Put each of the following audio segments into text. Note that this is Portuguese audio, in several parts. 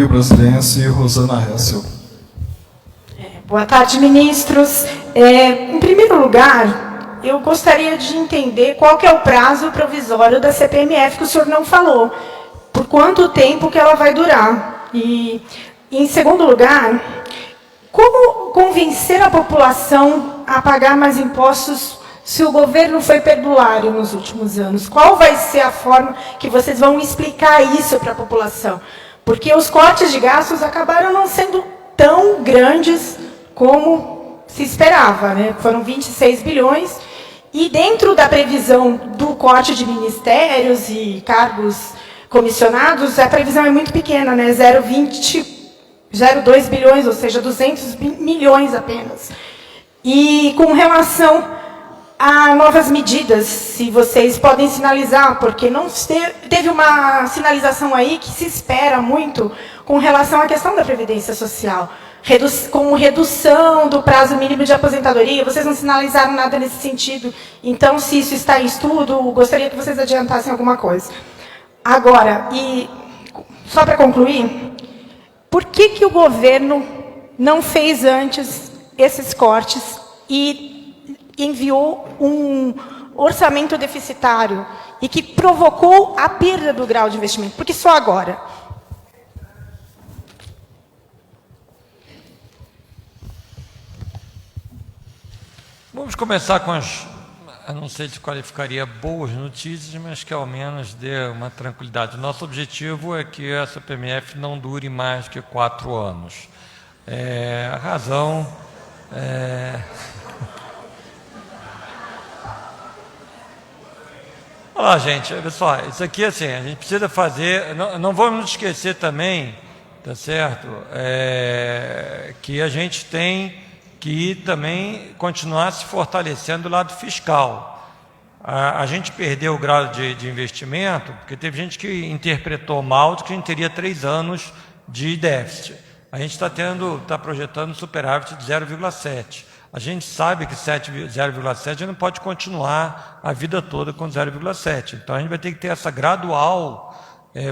Brasiliense, Rosana Hessel. Boa tarde, ministros. Em primeiro lugar, eu gostaria de entender qual que é o prazo provisório da CPMF, que o senhor não falou. Por quanto tempo que ela vai durar? E, em segundo lugar, como convencer a população a pagar mais impostos se o governo foi perdulário nos últimos anos? Qual vai ser a forma que vocês vão explicar isso para a população? Porque os cortes de gastos acabaram não sendo tão grandes como se esperava, né? Foram 26 bilhões, e dentro da previsão do corte de ministérios e cargos comissionados, a previsão é muito pequena, né? 0,2 bilhões, ou seja, 200 milhões apenas. E com relação a novas medidas, se vocês podem sinalizar, porque não teve uma sinalização aí que se espera muito com relação à questão da Previdência Social, como redução do prazo mínimo de aposentadoria, vocês não sinalizaram nada nesse sentido. Então, se isso está em estudo, gostaria que vocês adiantassem alguma coisa. Agora, e só para concluir, por que o governo não fez antes esses cortes e enviou um orçamento deficitário e que provocou a perda do grau de investimento? Porque só agora? Vamos começar com as, eu não sei se qualificaria boas notícias, mas que ao menos dê uma tranquilidade. O nosso objetivo é que a CPMF não dure mais que 4 anos. A razão Olha, gente, pessoal, isso aqui assim, a gente precisa fazer, não vamos nos esquecer também, tá certo, que a gente tem que também continuar se fortalecendo do lado fiscal. A gente perdeu o grau de investimento, porque teve gente que interpretou mal de que a gente teria 3 anos de déficit. A gente está projetando superávit de 0,7. A gente sabe que 0,7 não pode continuar a vida toda com 0,7. Então, a gente vai ter que ter essa gradual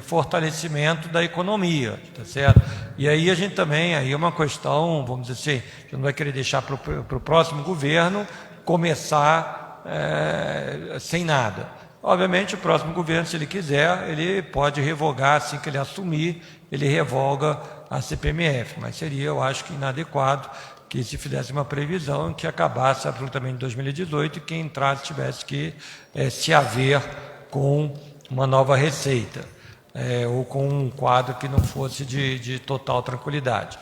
fortalecimento da economia, tá certo? E aí a gente também, aí é uma questão, vamos dizer assim, a gente não vai querer deixar para o próximo governo começar sem nada. Obviamente, o próximo governo, se ele quiser, ele pode revogar, assim que ele assumir, ele revoga a CPMF, mas seria, eu acho que inadequado que se fizesse uma previsão que acabasse absolutamente em 2018 e quem entrasse tivesse que se haver com uma nova receita, ou com um quadro que não fosse de total tranquilidade.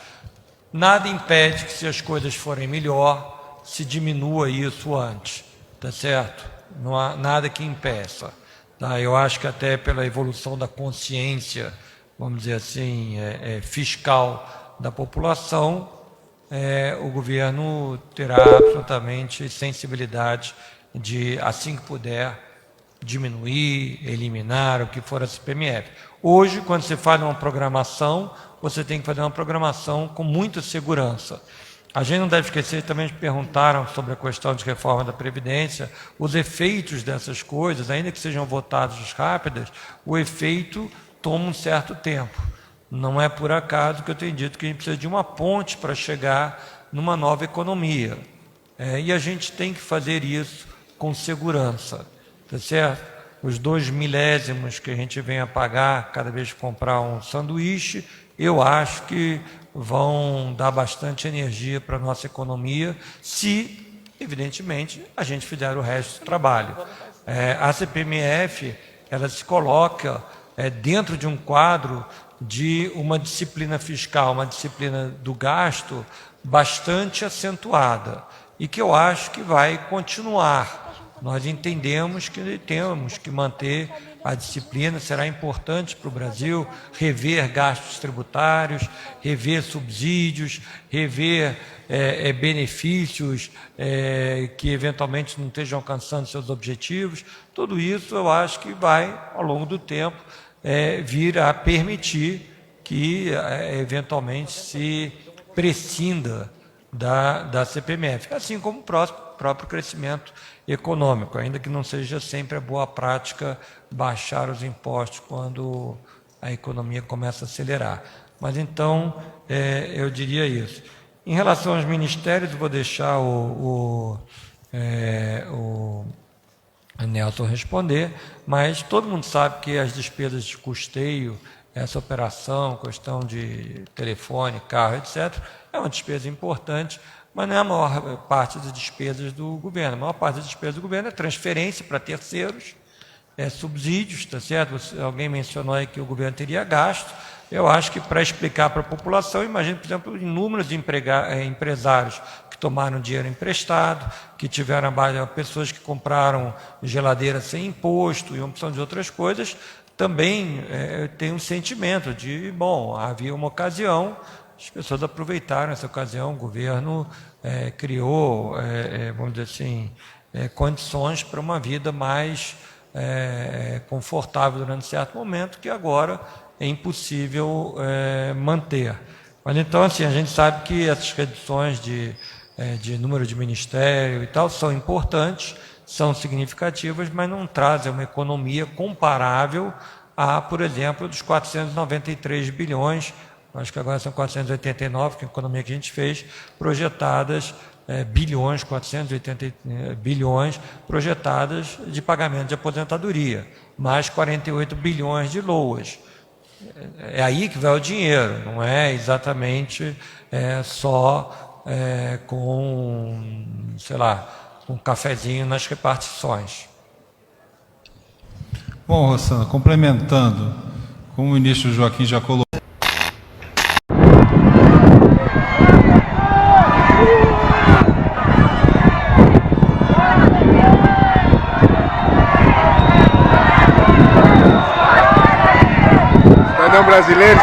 Nada impede que, se as coisas forem melhor, se diminua isso antes, tá certo? Não há nada que impeça. Tá? Eu acho que até pela evolução da consciência, vamos dizer assim, fiscal da população, o governo terá absolutamente sensibilidade de, assim que puder, diminuir, eliminar o que for a CPMF. Hoje, quando você faz uma programação, você tem que fazer uma programação com muita segurança. A gente não deve esquecer, também perguntaram sobre a questão de reforma da Previdência, os efeitos dessas coisas, ainda que sejam votadas rápidas, o efeito toma um certo tempo. Não é por acaso que eu tenho dito que a gente precisa de uma ponte para chegar numa nova economia. E a gente tem que fazer isso com segurança, tá certo? Os 2 milésimos que a gente vem a pagar cada vez que comprar um sanduíche, eu acho que vão dar bastante energia para a nossa economia, se, evidentemente, a gente fizer o resto do trabalho. A CPMF, ela se coloca dentro de um quadro de uma disciplina fiscal, uma disciplina do gasto bastante acentuada e que eu acho que vai continuar. Nós entendemos que temos que manter a disciplina, será importante para o Brasil rever gastos tributários, rever subsídios, rever benefícios que eventualmente não estejam alcançando seus objetivos. Tudo isso eu acho que vai, ao longo do tempo, vir a permitir que eventualmente se prescinda da CPMF, assim como o próprio crescimento econômico, ainda que não seja sempre a boa prática baixar os impostos quando a economia começa a acelerar. Mas então, eu diria isso. Em relação aos ministérios, eu vou deixar o Nelson responder, mas todo mundo sabe que as despesas de custeio, essa operação, questão de telefone, carro, etc., é uma despesa importante, mas não é a maior parte das despesas do governo. A maior parte das despesas do governo é transferência para terceiros, subsídios, tá certo? Alguém mencionou aí que o governo teria gasto. Eu acho que para explicar para a população, imagine, por exemplo, inúmeros empresários que tomaram dinheiro emprestado, que tiveram pessoas que compraram geladeira sem imposto e uma opção de outras coisas, também tem um sentimento de, bom, havia uma ocasião, as pessoas aproveitaram essa ocasião, o governo criou, vamos dizer assim, condições para uma vida mais confortável durante certo momento, que agora é impossível manter. Mas então, assim, a gente sabe que essas reduções de número de ministério e tal são importantes, são significativas, mas não trazem uma economia comparável a, por exemplo, dos 493 bilhões, acho que agora são 489, que é a economia que a gente fez, projetadas, 480 bilhões projetadas de pagamento de aposentadoria, mais 48 bilhões de LOAs. É aí que vai o dinheiro, não é exatamente só com, sei lá, um cafezinho nas repartições. Bom, Rossana, complementando, como o ministro Joaquim já colocou,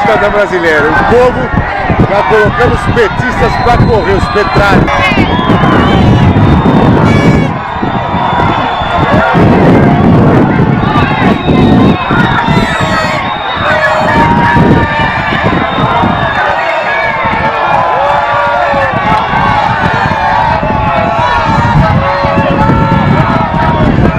cidadão brasileiro, o povo está colocando os petistas para correr, os petrários.